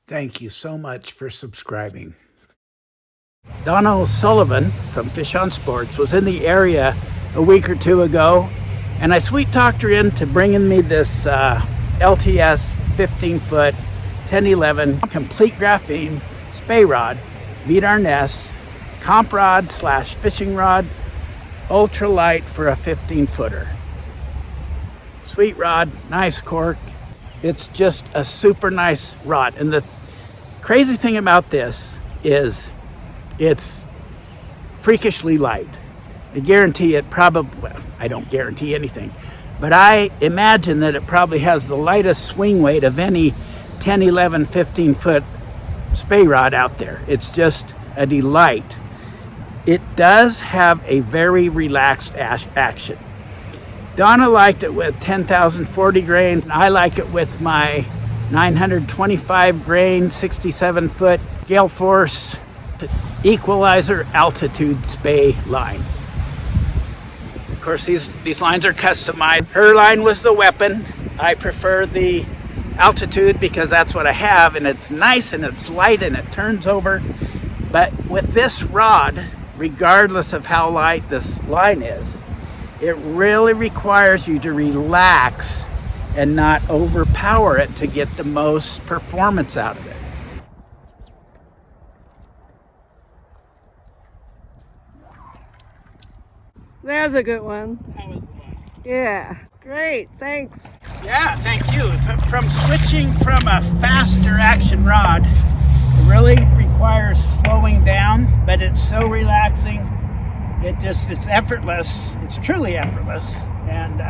Thank you so much for subscribing. Donna O'Sullivan from Fish on Sports was in the area a week or two ago, and I sweet talked her into bringing me this LTS 15-foot 1011 complete graphene Spey rod, meet our nest, comp rod / fishing rod, ultra light for a 15-footer. Sweet rod, nice cork. It's just a super nice rod. And the crazy thing about this is it's freakishly light. I guarantee it probably, well, I don't guarantee anything, but I imagine that it probably has the lightest swing weight of any 10, 11, 15-foot Spey rod out there. It's just a delight. It does have a very relaxed action. Donna liked it with 10,040 grain. I like it with my 925 grain, 67-foot gale force equalizer altitude Spey line. Of course, these lines are customized. Her line was the weapon. I prefer the altitude because that's what I have, and it's nice and it's light and it turns over. But with this rod, regardless of how light this line is, it really requires you to relax and not overpower it to get the most performance out of it. There's a good one. That was the one. Yeah, great, thanks. Yeah, thank you. From switching from a faster action rod, it really requires slowing down, but it's so relaxing. It's effortless. It's truly effortless, and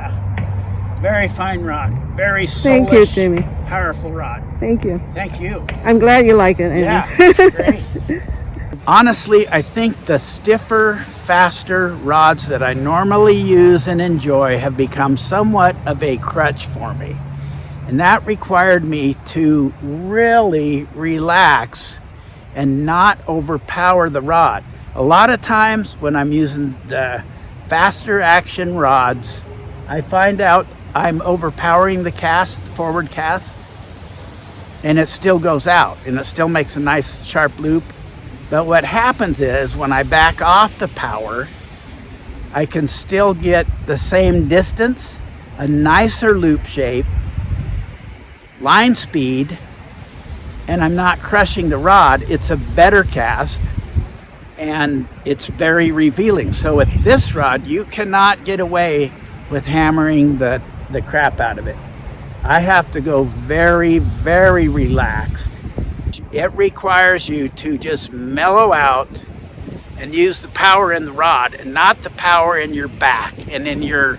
very fine rod. Very soulish, Thank you, Jimmy. Powerful rod. Thank you. Thank you. I'm glad you like it, Andy. Yeah, it's great. Honestly, I think the stiffer, faster rods that I normally use and enjoy have become somewhat of a crutch for me. And that required me to really relax and not overpower the rod. A lot of times when I'm using the faster action rods, I find out I'm overpowering the cast, forward cast, and it still goes out and it still makes a nice sharp loop. But what happens is when I back off the power, I can still get the same distance, a nicer loop shape, line speed, and I'm not crushing the rod. It's a better cast and it's very revealing. So with this rod, you cannot get away with hammering the crap out of it. I have to go very, very relaxed. It requires you to just mellow out and use the power in the rod and not the power in your back and in your,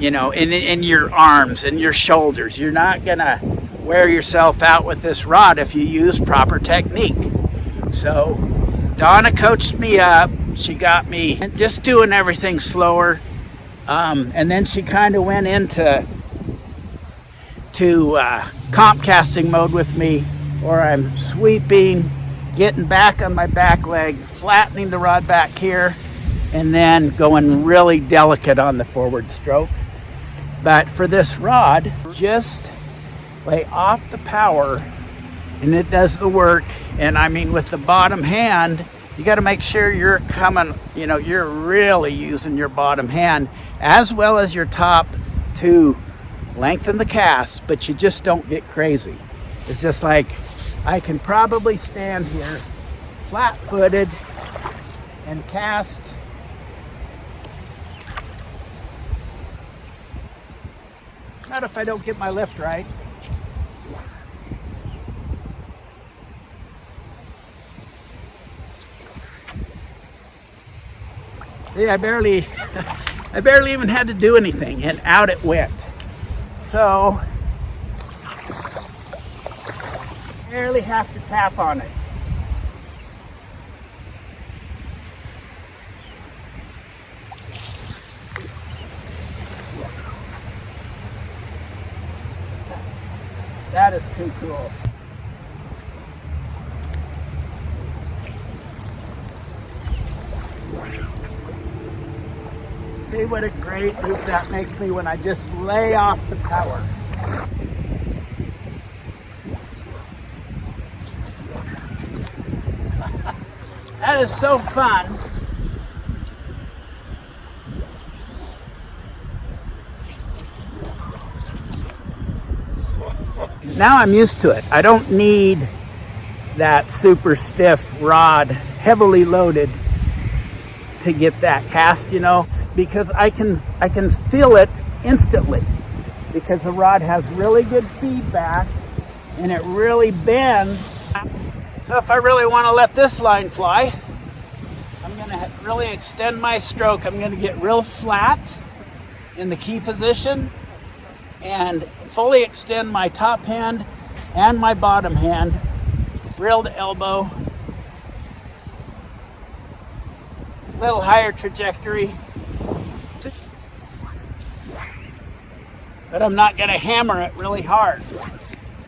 in your arms and your shoulders. You're not gonna wear yourself out with this rod if you use proper technique. So Donna coached me up. She got me just doing everything slower. And then she kind of went into comp casting mode with me, or I'm sweeping, getting back on my back leg, flattening the rod back here, and then going really delicate on the forward stroke. But for this rod, just lay off the power and it does the work. And I mean, with the bottom hand, you got to make sure you're coming, you're really using your bottom hand as well as your top to lengthen the cast, but you just don't get crazy. It's just like, I can probably stand here flat-footed and cast not if I don't get my lift right. See, I barely even had to do anything and out it went. So barely have to tap on it. That is too cool. See what a great loop that makes me when I just lay off the power. That is so fun. Now I'm used to it. I don't need that super stiff rod, heavily loaded, to get that cast, you know, because I can feel it instantly because the rod has really good feedback and it really bends. So if I really want to let this line fly, I'm going to really extend my stroke. I'm going to get real flat in the key position and fully extend my top hand and my bottom hand, real to elbow, little higher trajectory. But I'm not going to hammer it really hard.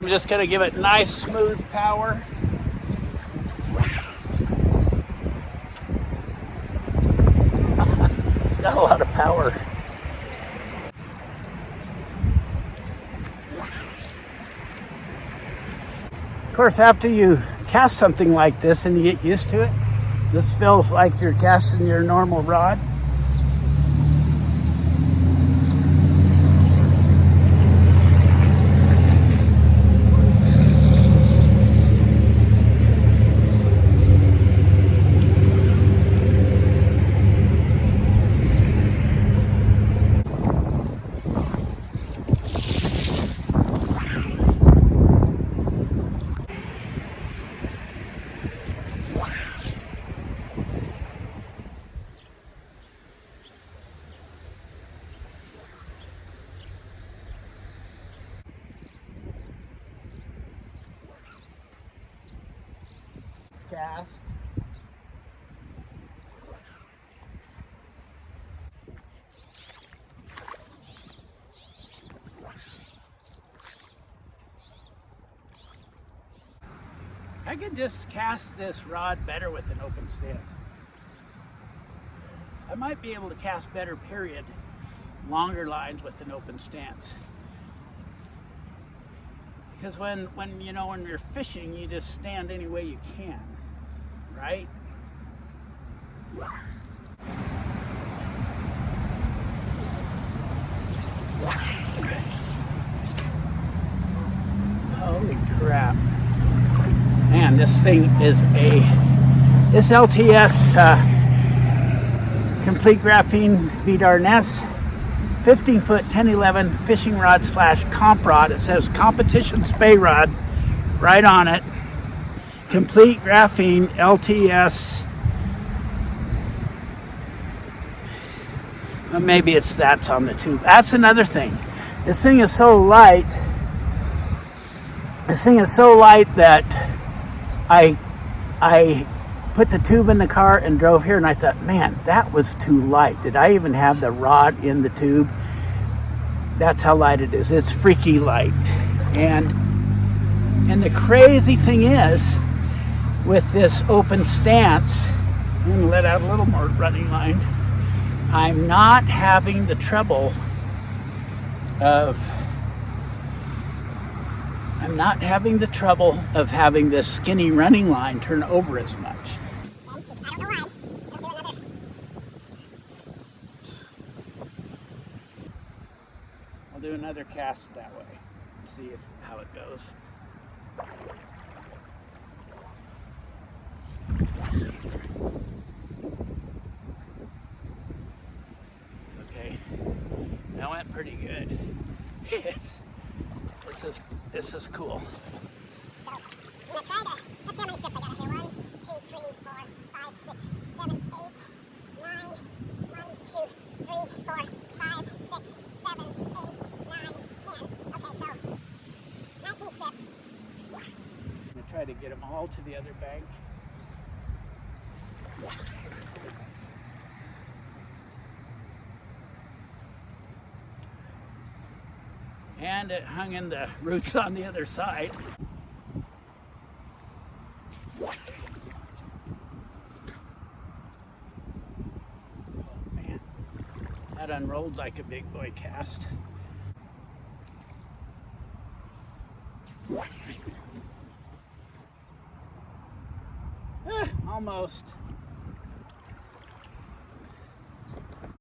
I'm just going to give it nice smooth power. Got a lot of power. Of course, after you cast something like this and you get used to it, this feels like you're casting your normal rod. Cast. I could just cast this rod better with an open stance. I might be able to cast better, period, longer lines with an open stance. Because when you're fishing, you just stand any way you can, right? Holy crap. Man, this thing is this LTS complete graphene VDAR-NES 15-foot 1011 fishing rod / comp rod. It says competition Spey rod right on it. Complete graphene LTS. Well, maybe that's on the tube. That's another thing. This thing is so light. This thing is so light that I put the tube in the car and drove here, and I thought, man, that was too light. Did I even have the rod in the tube? That's how light it is. It's freaky light. And the crazy thing is, with this open stance, I'm going to let out a little more running line, I'm not having the trouble of having this skinny running line turn over as much. I'll do another cast that way and see how it goes. Okay, that went pretty good. This is cool. So, I'm gonna try to, let's see how many strips I got here. 1, 2, 3, 4, 5, 6, 7, 8, 9, 1, 2, 3, 4, 5, 6, 7, 8, 9, 10. Okay, so 19 strips. I'm gonna try to get them all to the other bank. And it hung in the roots on the other side. Oh man, that unrolled like a big boy cast. Almost.